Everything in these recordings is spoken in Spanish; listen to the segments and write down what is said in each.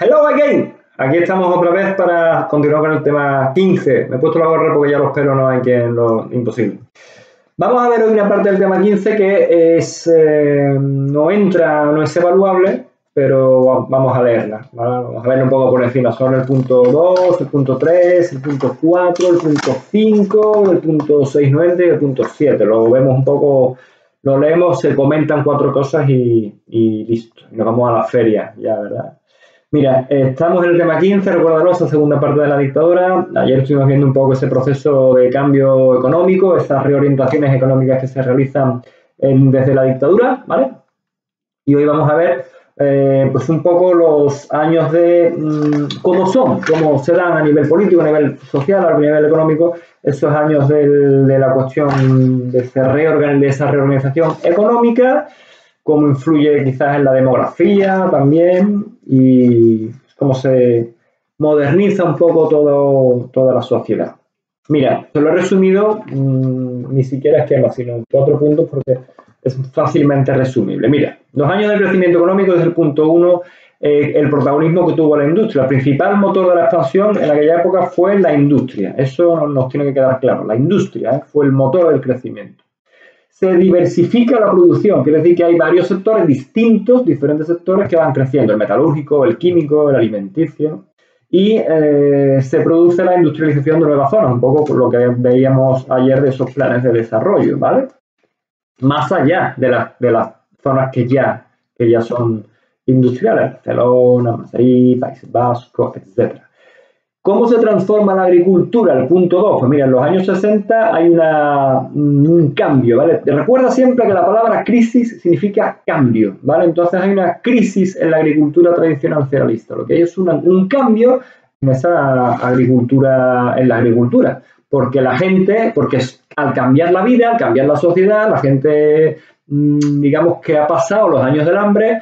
Hello again. Aquí estamos otra vez para continuar con el tema 15. Me he puesto la gorra porque ya los pelos no hay quien lo imposible. Vamos a ver hoy una parte del tema 15 que es no es evaluable, pero vamos a leerla, ¿vale? Vamos a verla un poco por encima. Son el punto 2, el punto 3, el punto 4, el punto 5, el punto 690 y el punto 7. Lo vemos un poco, lo leemos, se comentan 4 cosas y listo. Nos vamos a la feria ya, ¿verdad? Mira, estamos en el tema 15, recuérdalo, esa segunda parte de la dictadura. Ayer estuvimos viendo un poco ese proceso de cambio económico, esas reorientaciones económicas que se realizan desde la dictadura, ¿vale? Y hoy vamos a ver pues un poco los años de cómo se dan a nivel político, a nivel social, a nivel económico, esos años de la cuestión de esa reorganización económica, cómo influye quizás en la demografía también y cómo se moderniza un poco toda la sociedad. Mira, te lo he resumido, ni siquiera esquema, sino en 4 puntos porque es fácilmente resumible. Mira, los años de crecimiento económico desde el punto 1, el protagonismo que tuvo la industria. El principal motor de la expansión en aquella época fue la industria. Eso nos tiene que quedar claro. La industria fue el motor del crecimiento. Se diversifica la producción, quiere decir que hay varios sectores distintos, diferentes sectores que van creciendo, el metalúrgico, el químico, el alimenticio, y se produce la industrialización de nuevas zonas, un poco por lo que veíamos ayer de esos planes de desarrollo, ¿vale? Más allá de las zonas que ya son industriales, Barcelona, Madrid, Países Vascos, etc. ¿Cómo se transforma la agricultura? El punto 2. Pues mira, en los años 60 hay un cambio, ¿vale? Recuerda siempre que la palabra crisis significa cambio, ¿vale? Entonces hay una crisis en la agricultura tradicional cerealista. Lo que hay es un cambio en esa agricultura, porque al cambiar la vida, al cambiar la sociedad, la gente, digamos que ha pasado los años del hambre,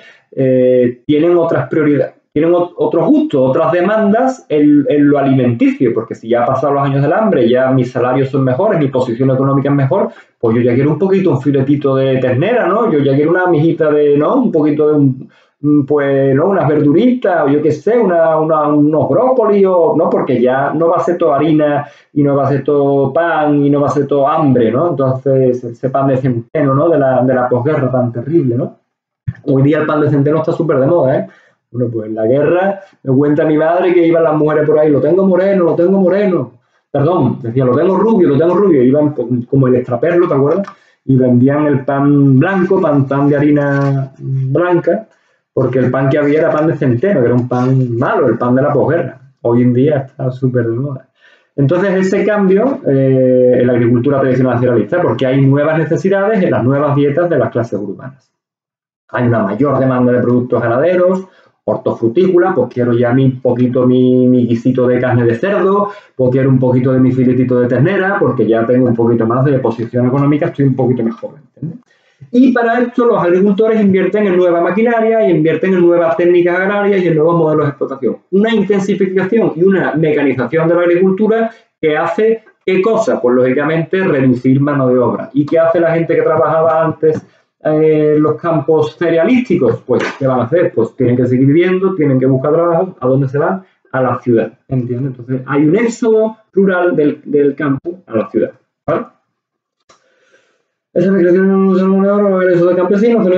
tienen otras prioridades. Tienen otros gustos, otras demandas en lo alimenticio, porque si ya han pasado los años del hambre, ya mis salarios son mejores, mi posición económica es mejor, pues yo ya quiero un filetito de ternera, ¿no? Yo ya quiero una mijita un poquito de pues, ¿no? Unas verduritas, o yo qué sé, unos brócolis, ¿no? Porque ya no va a ser todo harina, y no va a ser todo pan, y no va a ser todo hambre, ¿no? Entonces, ese pan de centeno, ¿no? De la posguerra tan terrible, ¿no? Hoy día el pan de centeno está súper de moda, ¿eh? Bueno, pues en la guerra me cuenta mi madre que iban las mujeres por ahí, lo tengo moreno. Perdón, decía, lo tengo rubio. Iban como el extraperlo, ¿te acuerdas? Y vendían el pan blanco, pan de harina blanca, porque el pan que había era pan de centeno, que era un pan malo, el pan de la posguerra. Hoy en día está súper de moda. Entonces, ese cambio en la agricultura tradicional cerealista, porque hay nuevas necesidades en las nuevas dietas de las clases urbanas. Hay una mayor demanda de productos ganaderos, hortofrutícola, pues quiero ya un poquito mi guisito de carne de cerdo, pues quiero un poquito de mi filetito de ternera, porque ya tengo un poquito más de posición económica, estoy un poquito mejor, ¿entiendes? Y para esto los agricultores invierten en nueva maquinaria, y invierten en nuevas técnicas agrarias y en nuevos modelos de explotación. Una intensificación y una mecanización de la agricultura que hace, ¿qué cosa? Pues lógicamente reducir mano de obra. ¿Y qué hace la gente que trabajaba antes los campos cerealísticos? Pues, ¿qué van a hacer? Pues tienen que seguir viviendo, tienen que buscar trabajo. ¿A dónde se van? A la ciudad, ¿entiendes? Entonces, hay un éxodo rural del campo a la ciudad, ¿vale? Esa migración no es un euro, el éxodo de campesinos,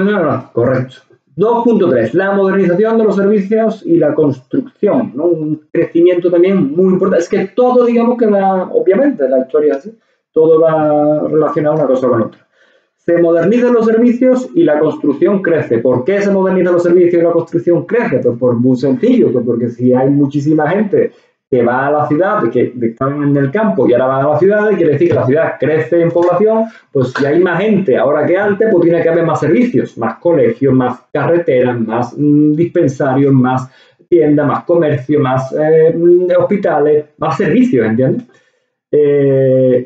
correcto. 2.3. La modernización de los servicios y la construcción, ¿no? Un crecimiento también muy importante. Es que todo, digamos que va, obviamente, la historia es así, todo va relacionado una cosa con otra. Se modernizan los servicios y la construcción crece. ¿Por qué se modernizan los servicios y la construcción crece? Pues por muy sencillo, pues porque si hay muchísima gente que va a la ciudad, que están en el campo y ahora van a la ciudad, quiere decir que la ciudad crece en población, pues si hay más gente ahora que antes, pues tiene que haber más servicios, más colegios, más carreteras, más dispensarios, más tiendas, más comercio, más hospitales, más servicios, ¿entiendes?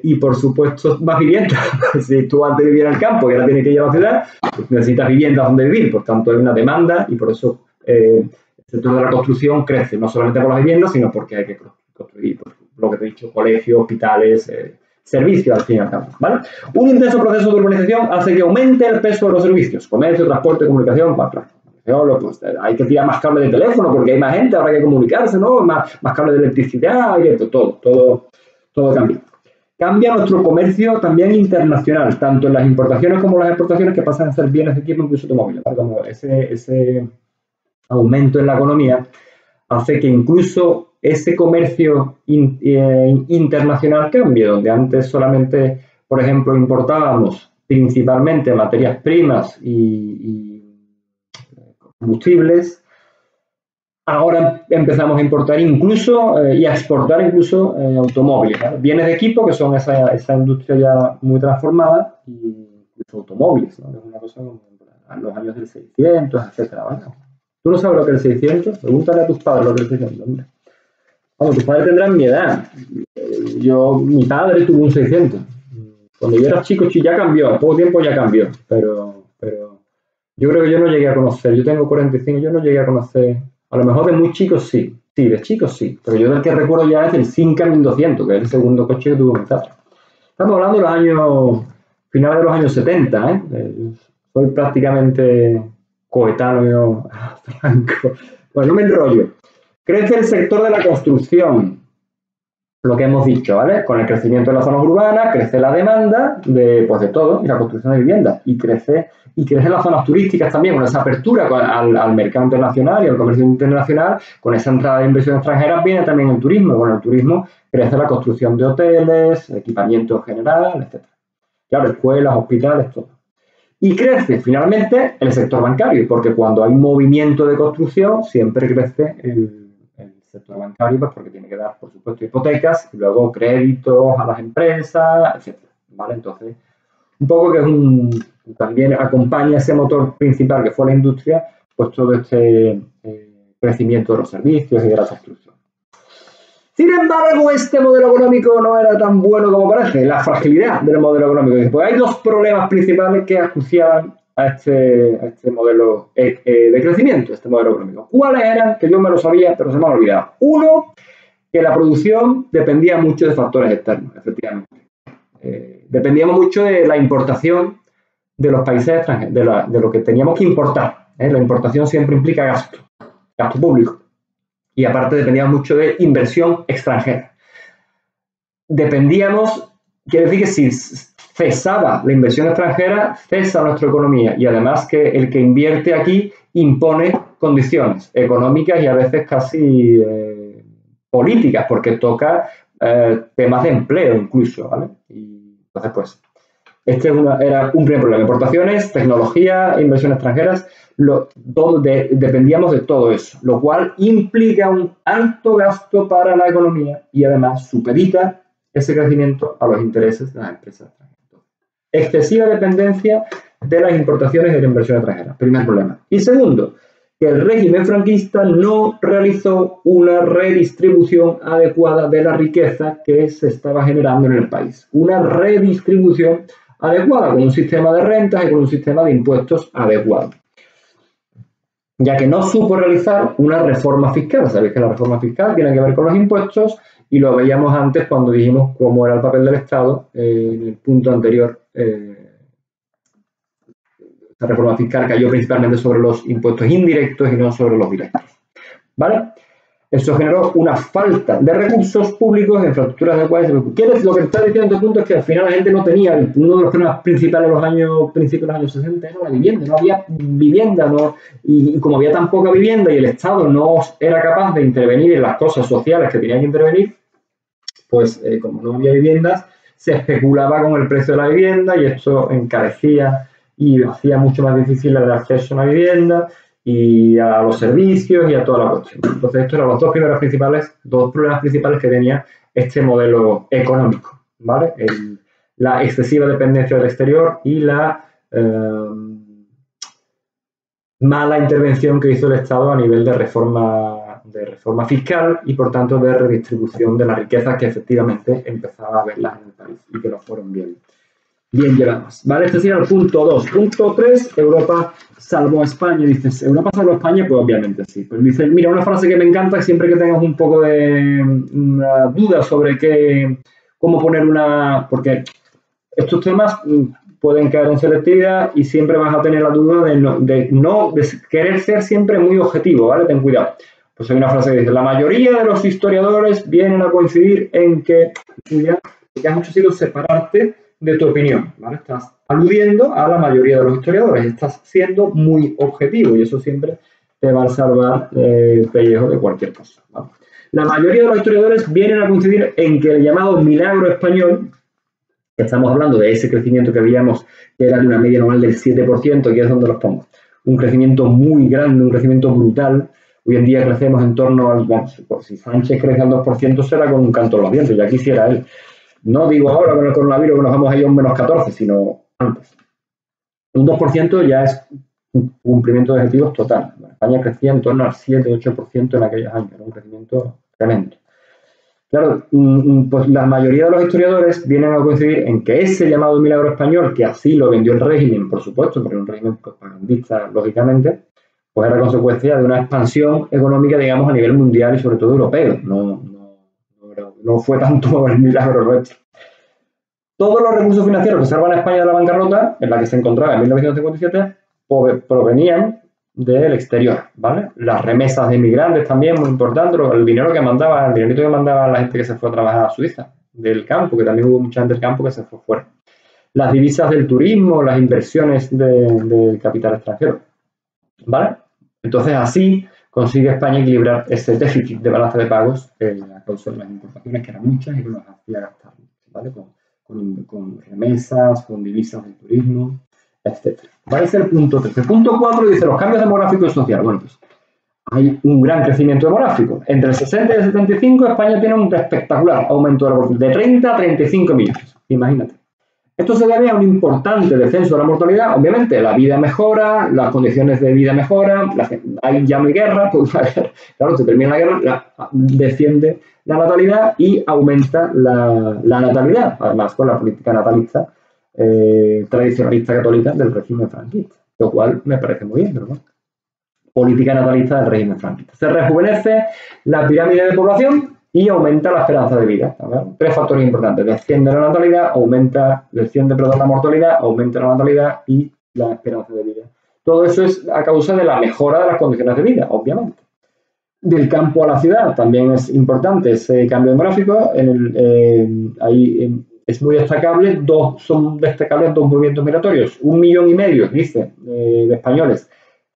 Y por supuesto más vivienda. Si tú antes vivías en el campo y ahora tienes que ir a la ciudad, pues necesitas viviendas donde vivir, por tanto hay una demanda y por eso el sector de la construcción crece, no solamente por las viviendas, sino porque hay que construir, pues, lo que te he dicho, colegios, hospitales, servicios al fin y al cabo, ¿vale? Un intenso proceso de urbanización hace que aumente el peso de los servicios, comercio, transporte, comunicación, pues hay que tirar más cable de teléfono porque hay más gente, ahora hay que comunicarse, ¿no? Más cable de electricidad, todo cambia. Cambia nuestro comercio también internacional, tanto en las importaciones como en las exportaciones, que pasan a ser bienes de equipo, incluso automóviles. Como ese aumento en la economía hace que incluso ese comercio internacional cambie, donde antes solamente, por ejemplo, importábamos principalmente materias primas y combustibles. Ahora empezamos a importar incluso y a exportar incluso automóviles, ¿vale? Bienes de equipo, que son esa industria ya muy transformada, y incluso automóviles, ¿no? Es una cosa como en los años del 600, etcétera, ¿vale? ¿Tú no sabes lo que es el 600? Pregúntale a tus padres lo que es el 600. Hombre. Vamos, tus padres tendrán mi edad. Mi padre tuvo un 600. Cuando yo era chico ya cambió, a poco tiempo ya cambió, pero yo creo que yo no llegué a conocer, yo tengo 45, yo no llegué a conocer, a lo mejor de muy chicos sí, de chicos sí, pero yo del que recuerdo ya es el Simca 1200, que es el segundo coche que tuvo mi padre. Estamos hablando de los años, finales de los años 70, ¿eh? Soy prácticamente coetáneo franco. Pues no me enrollo. Crece el sector de la construcción, lo que hemos dicho, ¿vale? Con el crecimiento de las zonas urbanas, crece la demanda de todo, y la construcción de viviendas, y crecen las zonas turísticas también, con esa apertura al mercado internacional y al comercio internacional, con esa entrada de inversión extranjera viene también el turismo, con el turismo crece la construcción de hoteles, equipamiento general, etc. Claro, escuelas, hospitales, todo. Y crece finalmente el sector bancario, porque cuando hay movimiento de construcción siempre crece el sector bancario, pues porque tiene que dar, por supuesto, hipotecas y luego créditos a las empresas, etc. ¿Vale? Entonces, un poco que también acompaña ese motor principal que fue la industria, pues todo este crecimiento de los servicios y de la construcción. Sin embargo, este modelo económico no era tan bueno como parece, la fragilidad del modelo económico. Pues hay dos problemas principales que acuciaban a este modelo de crecimiento, este modelo económico. ¿Cuáles eran? Que yo me lo sabía, pero se me ha olvidado. Uno, que la producción dependía mucho de factores externos, efectivamente. Dependíamos mucho de la importación de los países extranjeros, de lo que teníamos que importar. La importación siempre implica gasto público. Y aparte dependíamos mucho de inversión extranjera. Quiere decir que si cesaba la inversión extranjera, cesa nuestra economía. Y además que el que invierte aquí impone condiciones económicas y a veces casi políticas, porque toca temas de empleo incluso, ¿vale? Y entonces, pues, era un primer problema. Importaciones, tecnología, inversión extranjeras, dependíamos de todo eso, lo cual implica un alto gasto para la economía y además supedita ese crecimiento a los intereses de las empresas extranjeras. Excesiva dependencia de las importaciones y de la inversión extranjera, primer problema. Y segundo, que el régimen franquista no realizó una redistribución adecuada de la riqueza que se estaba generando en el país. Una redistribución adecuada, con un sistema de rentas y con un sistema de impuestos adecuado. Ya que no supo realizar una reforma fiscal. Sabéis que la reforma fiscal tiene que ver con los impuestos y lo veíamos antes cuando dijimos cómo era el papel del Estado en el punto anterior. La reforma fiscal cayó principalmente sobre los impuestos indirectos y no sobre los directos. ¿Vale? Eso generó una falta de recursos públicos, de infraestructuras adecuadas. Lo que está diciendo este punto es que al final la gente no tenía, uno de los problemas principales de los principios de los años 60 era la vivienda, no había vivienda, y como había tan poca vivienda y el Estado no era capaz de intervenir en las cosas sociales que tenía que intervenir, pues como no había viviendas, se especulaba con el precio de la vivienda y esto encarecía y hacía mucho más difícil el acceso a una vivienda y a los servicios y a toda la cuestión. Entonces, estos eran los dos problemas principales que tenía este modelo económico, ¿vale? La excesiva dependencia del exterior y la mala intervención que hizo el Estado a nivel de reforma fiscal y, por tanto, de redistribución de las riquezas que efectivamente empezaba a verlas en el país y que no fueron bien llevadas. ¿Vale? Este sería el punto 2. Punto 3, Europa salvó a España. Dices, ¿Europa salvó a España? Pues obviamente sí. Pues dice, mira, una frase que me encanta, siempre que tengas un poco de duda sobre cómo poner porque estos temas pueden caer en selectividad y siempre vas a tener la duda de querer ser siempre muy objetivo, ¿vale? Ten cuidado. Pues hay una frase que dice, la mayoría de los historiadores vienen a coincidir en que has mucho sido separarte de tu opinión, ¿vale? Estás aludiendo a la mayoría de los historiadores, estás siendo muy objetivo y eso siempre te va a salvar el pellejo de cualquier cosa, ¿vale? La mayoría de los historiadores vienen a coincidir en que el llamado milagro español, que estamos hablando de ese crecimiento que veíamos, que era de una media anual del 7%, aquí es donde los pongo, un crecimiento muy grande, un crecimiento brutal. Hoy en día crecemos en torno al, bueno, si Sánchez crece al 2% será con un canto en los dientes, ya quisiera él. No digo ahora con el coronavirus que nos vamos a ir a un menos 14, sino antes. Un 2% ya es un cumplimiento de objetivos total. España crecía en torno al 7-8% en aquellos años, era un crecimiento tremendo. Claro, pues la mayoría de los historiadores vienen a coincidir en que ese llamado milagro español, que así lo vendió el régimen, por supuesto, porque era un régimen propagandista, lógicamente, pues era consecuencia de una expansión económica, digamos, a nivel mundial y sobre todo europeo. No fue tanto el milagro nuestro. Todos los recursos financieros que salvan a España de la bancarrota, en la que se encontraba en 1957, provenían del exterior, ¿vale? Las remesas de inmigrantes también, muy importante, el dinerito que mandaba la gente que se fue a trabajar a Suiza, del campo, que también hubo mucha gente del campo que se fue fuera. Las divisas del turismo, las inversiones de capital extranjero, ¿vale? Entonces así consigue España equilibrar ese déficit de balance de pagos a causa de las importaciones, que eran muchas y que nos hacía gastar, ¿vale? Con remesas, con divisas del turismo, etc. ¿Vale? Ese es el punto 3. El punto 4 dice los cambios demográficos y sociales. Bueno, pues hay un gran crecimiento demográfico. Entre el 60 y el 75 España tiene un espectacular aumento de la población, de 30 a 35 millones. Imagínate. Esto se debe a un importante descenso de la mortalidad. Obviamente, la vida mejora, las condiciones de vida mejoran, ya no hay guerra, pues, claro, se termina la guerra, desciende la natalidad y aumenta la natalidad, además con la política natalista tradicionalista católica del régimen franquista, lo cual me parece muy bien, ¿verdad? Política natalista del régimen franquista. Se rejuvenece la pirámide de población y aumenta la esperanza de vida. ¿Verdad? 3 factores importantes. Desciende la natalidad, desciende la mortalidad, aumenta la natalidad y la esperanza de vida. Todo eso es a causa de la mejora de las condiciones de vida, obviamente. Del campo a la ciudad también es importante ese cambio demográfico. Es muy destacable, son destacables 2 movimientos migratorios. 1,5 millones, dice, de españoles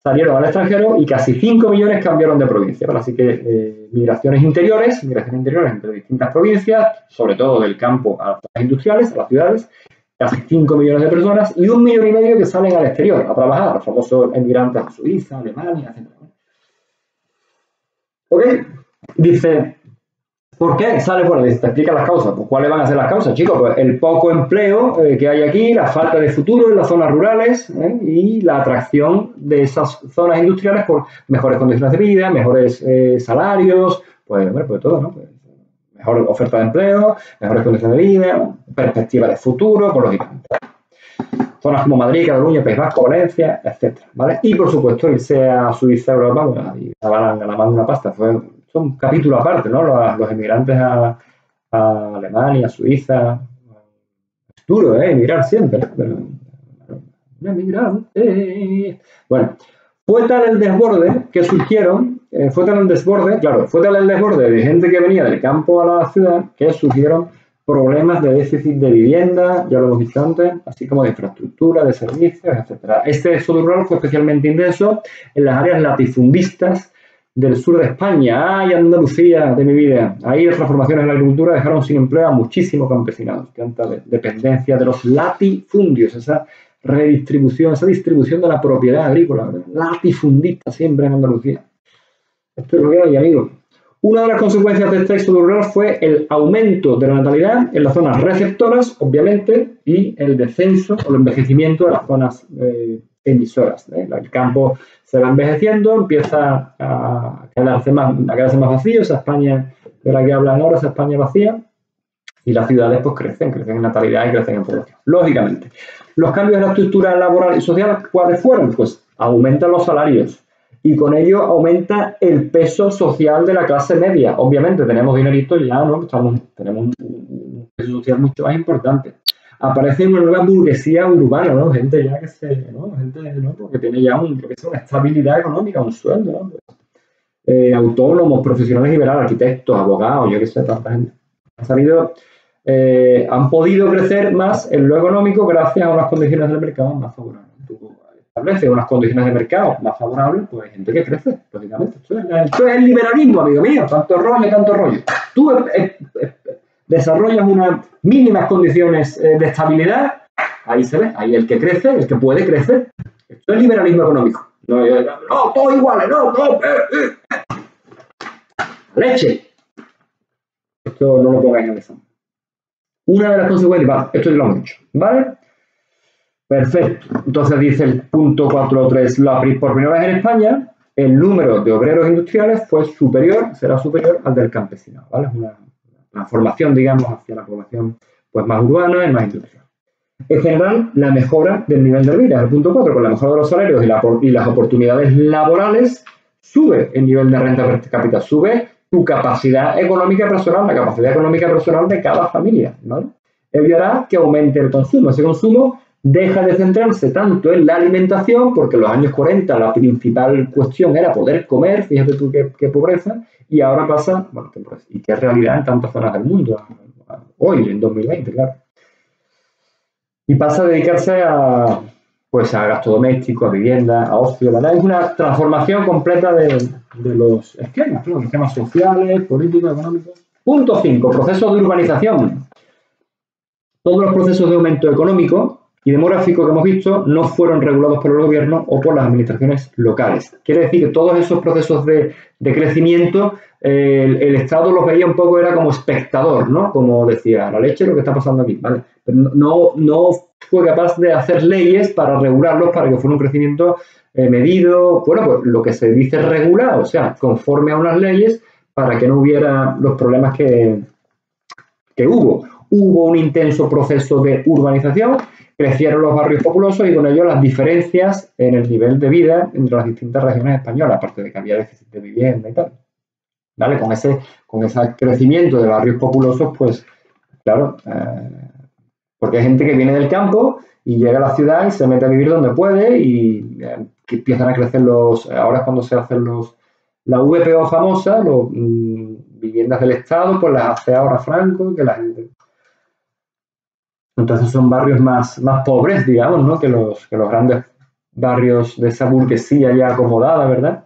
salieron al extranjero y casi 5 millones cambiaron de provincia. ¿Vale? Así que migraciones interiores entre distintas provincias, sobre todo del campo a las zonas industriales, a las ciudades, casi 5 millones de personas y 1,5 millones que salen al exterior a trabajar, los famosos emigrantes a Suiza, Alemania, etc. ¿Ok? Dice, ¿por qué sale fuera? Te explica las causas. Pues, ¿cuáles van a ser las causas, chicos? Pues el poco empleo que hay aquí, la falta de futuro en las zonas rurales y la atracción de esas zonas industriales por mejores condiciones de vida, mejores salarios, pues todo, ¿no? Pues, mejor oferta de empleo, mejores condiciones de vida, perspectiva de futuro, pues lógicamente. Zonas como Madrid, Cataluña, País Vasco, Valencia, etc. ¿Vale? Y por supuesto irse a Suiza, Europa, y estaban ganando una pasta. Fue un capítulo aparte, ¿no? Los emigrantes a Alemania, a Suiza. Es duro, emigrar siempre. Pero, un emigrante. Bueno, fue tal el desborde que surgieron, fue tal el desborde de gente que venía del campo a la ciudad que surgieron problemas de déficit de vivienda, ya lo hemos visto antes, así como de infraestructura, de servicios, etc. Este éxodo rural fue especialmente intenso en las áreas latifundistas del sur de España. ¡Ay, Andalucía de mi vida! Ahí las transformaciones en la agricultura dejaron sin empleo a muchísimos campesinos. Tanta dependencia de los latifundios, esa redistribución, esa distribución de la propiedad agrícola, latifundista siempre en Andalucía. Esto es lo que hay, amigos. Una de las consecuencias de este éxodo rural fue el aumento de la natalidad en las zonas receptoras, obviamente, y el descenso o el envejecimiento de las zonas emisoras. El campo se va envejeciendo, empieza a quedarse más vacío, esa España de la que hablan ahora, esa España vacía, y las ciudades pues crecen en natalidad y crecen en población. Lógicamente, los cambios en la estructura laboral y social, ¿cuáles fueron? Pues aumentan los salarios. Y con ello aumenta el peso social de la clase media. Obviamente tenemos dinerito ya, ¿no? Tenemos un peso social mucho más importante. aparece una nueva burguesía urbana, ¿no? Gente ya que se, ¿no? Gente, ¿no? Porque tiene ya una estabilidad económica, un sueldo, ¿no? Autónomos, profesionales liberales, arquitectos, abogados, yo qué sé, tanta gente. Han podido crecer más en lo económico gracias a unas condiciones del mercado más favorables. Tú estableces unas condiciones de mercado más favorables, pues hay gente que crece, lógicamente. Esto es el liberalismo, amigo mío, tanto rollo. Tú desarrollas unas mínimas condiciones de estabilidad, ahí se ve, ahí el que crece, el que puede crecer. Esto es liberalismo económico. No, todos iguales, no. Leche. Esto no lo pongáis en el examen. Una de las consecuencias, esto ya lo hemos dicho, ¿vale? Perfecto. Entonces dice el punto 4.3, por primera vez en España, el número de obreros industriales será superior al del campesinado, ¿vale? Es una transformación, digamos, hacia la población pues, más urbana y más industrial. En general, la mejora del nivel de vida, el punto 4, con la mejora de los salarios y las oportunidades laborales, sube el nivel de renta per cápita, sube tu capacidad económica personal, la capacidad económica personal de cada familia, ¿vale? Ello hará que aumente el consumo. Ese consumo deja de centrarse tanto en la alimentación, porque en los años 40 la principal cuestión era poder comer, fíjate tú qué pobreza, y ahora pasa, bueno, y qué realidad en tantas zonas del mundo, hoy, en 2020, claro. Y pasa a dedicarse a gasto doméstico, a vivienda, a ocio, ¿verdad? Es una transformación completa de los esquemas, ¿no? Los esquemas sociales, políticos, económicos. Punto 5, procesos de urbanización. Todos los procesos de aumento económico y demográfico que hemos visto no fueron regulados por el gobierno o por las administraciones locales. Quiere decir que todos esos procesos de crecimiento, el Estado los veía un poco, era como espectador, ¿no? Como decía, la leche, lo que está pasando aquí, ¿vale? Pero no fue capaz de hacer leyes para regularlos, para que fuera un crecimiento medido, bueno, pues lo que se dice regulado, o sea, conforme a unas leyes para que no hubiera los problemas que hubo. Hubo un intenso proceso de urbanización, crecieron los barrios populosos y con ello las diferencias en el nivel de vida entre las distintas regiones españolas, aparte de que había déficit de vivienda y tal. ¿Vale? Con ese crecimiento de barrios populosos, pues, claro, porque hay gente que viene del campo y llega a la ciudad y se mete a vivir donde puede y que empiezan a crecer ahora es cuando se hacen la VPO famosa, viviendas del Estado, pues las hace ahora Franco, que la gente... Entonces son barrios más pobres, digamos, ¿no? que los grandes barrios de esa burguesía ya acomodada, ¿verdad?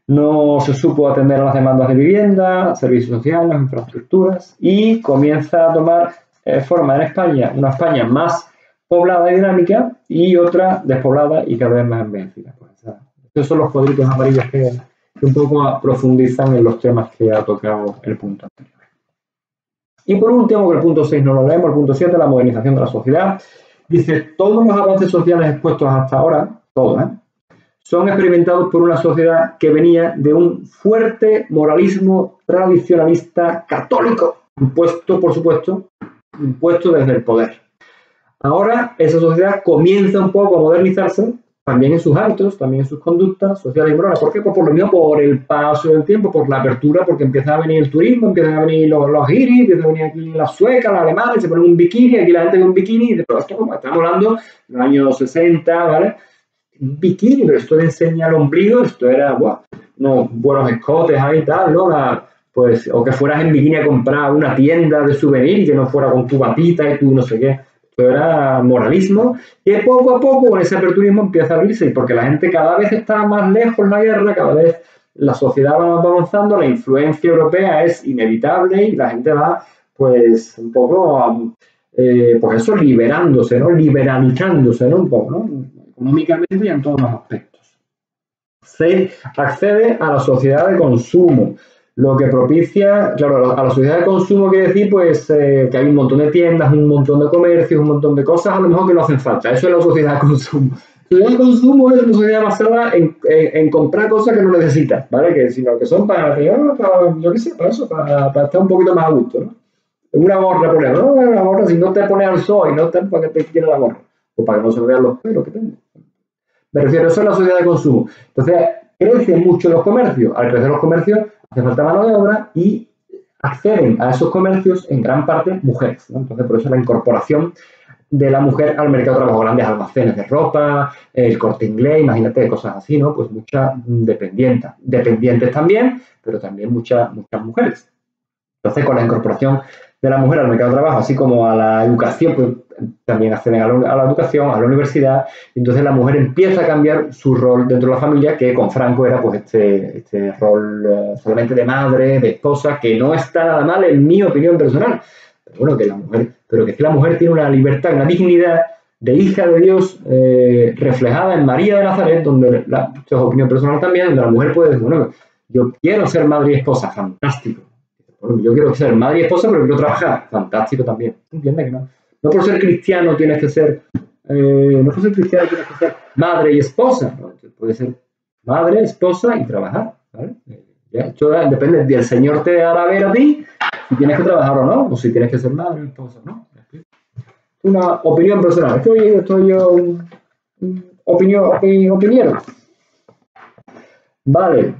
No se supo atender a las demandas de vivienda, servicios sociales, infraestructuras, y comienza a tomar forma en España, una España más poblada y dinámica y otra despoblada y cada vez más envejecida. Pues, estos son los cuadritos amarillos que un poco profundizan en los temas que ha tocado el punto anterior. Y por último, que el punto 6 no lo leemos, el punto 7, la modernización de la sociedad. Dice, todos los avances sociales expuestos hasta ahora, todos, son experimentados por una sociedad que venía de un fuerte moralismo tradicionalista católico, impuesto, por supuesto, desde el poder. Ahora esa sociedad comienza un poco a modernizarse, también en sus hábitos, también en sus conductas sociales y morales. ¿Por qué? Pues por lo mismo, por el paso del tiempo, por la apertura, porque empieza a venir el turismo, empiezan a venir los guiris, empiezan a venir aquí las suecas, las alemanas, se ponen un bikini, aquí la gente ve un bikini, y dice, pero esto como estamos hablando de los años 60, ¿vale? Un bikini, pero esto de enseñar el ombligo, esto era, unos buenos escotes ahí y tal, ¿no? O que fueras en bikini a comprar una tienda de souvenir y que no fuera con tu batita y tu no sé qué. Esto era moralismo, y poco a poco con ese aperturismo empieza a abrirse, y porque la gente cada vez está más lejos de la guerra, cada vez la sociedad va avanzando, la influencia europea es inevitable y la gente va, pues, un poco, pues eso, liberándose, ¿no? Liberalizándose, ¿no? Un poco, ¿no? Económicamente y en todos los aspectos. Se accede a la sociedad de consumo, lo que propicia, claro, a la sociedad de consumo quiere decir pues que hay un montón de tiendas, un montón de comercios, un montón de cosas a lo mejor que no hacen falta. Eso es la sociedad de consumo. La sociedad de consumo es una sociedad basada en comprar cosas que no necesitas, ¿vale? Sino que son para yo qué sé, para eso, para estar un poquito más a gusto, ¿no? Una gorra, por ejemplo, ¿no? Una gorra, si no te pones al sol y no te, ¿para qué te quieres la gorra? O para que no se vean los pelos que tengo. Me refiero, eso es la sociedad de consumo. Entonces, crecen mucho los comercios. Al crecer los comercios, hace falta mano de obra y acceden a esos comercios en gran parte mujeres, ¿no? Entonces, por eso la incorporación de la mujer al mercado de trabajo, grandes almacenes de ropa, el Corte Inglés, imagínate, cosas así, ¿no? Pues muchas dependientes también, pero también muchas mujeres. Entonces, con la incorporación de la mujer al mercado de trabajo, así como a la educación, pues también acceden a la educación, a la universidad, y entonces la mujer empieza a cambiar su rol dentro de la familia, que con Franco era pues este rol solamente de madre, de esposa, que no está nada mal en mi opinión personal. Pero bueno, pero que la mujer tiene una libertad, una dignidad de hija de Dios reflejada en María de Nazaret, donde esto es opinión personal también, donde la mujer puede decir, bueno, yo quiero ser madre y esposa, fantástico. Bueno, yo quiero ser madre y esposa, pero quiero trabajar, fantástico también. ¿Entiendes que no? No por ser cristiano tienes que ser, no por ser cristiano tienes que ser madre y esposa, ¿no? Puede ser madre, esposa y trabajar, ¿vale? Ya, esto depende, del Señor te hará ver a ti si tienes que trabajar o no, o si tienes que ser madre o esposa, ¿no? Una opinión personal. Estoy yo opinión. Vale.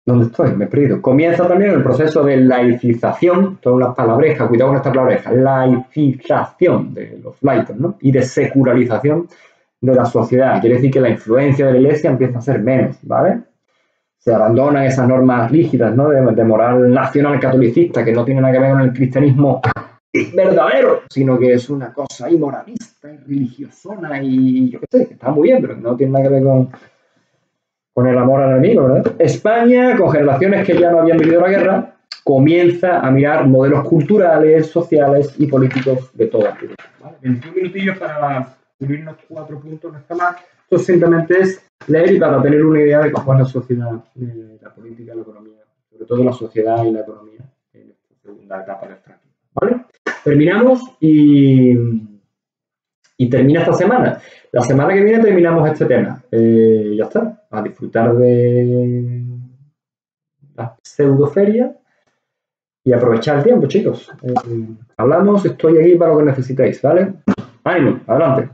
¿Dónde estoy? Me he perdido. Comienza también el proceso de laicización, todas las palabrejas, cuidado con esta palabreja, laicización de los laicos, ¿no? Y de secularización de la sociedad. Quiere decir que la influencia de la Iglesia empieza a ser menos, ¿vale? Se abandonan esas normas rígidas, ¿no? De moral nacional catolicista, que no tiene nada que ver con el cristianismo verdadero, sino que es una cosa inmoralista y religiosona y yo qué sé, que está muy bien, pero no tiene nada que ver con el amor al enemigo, ¿verdad? España, con generaciones que ya no habían vivido la guerra, comienza a mirar modelos culturales, sociales y políticos de toda la vida. ¿Vale? 21 minutillos para subirnos 4 puntos, no está mal. Esto simplemente es leer y para tener una idea de cómo es la sociedad, la política, la economía, sobre todo la sociedad y la economía en esta segunda etapa del franquismo. ¿Vale? Terminamos y termina esta semana. La semana que viene terminamos este tema. Ya está. A disfrutar de la pseudoferia y aprovechar el tiempo, chicos. Hablamos, estoy aquí para lo que necesitéis, ¿vale? Ánimo, adelante.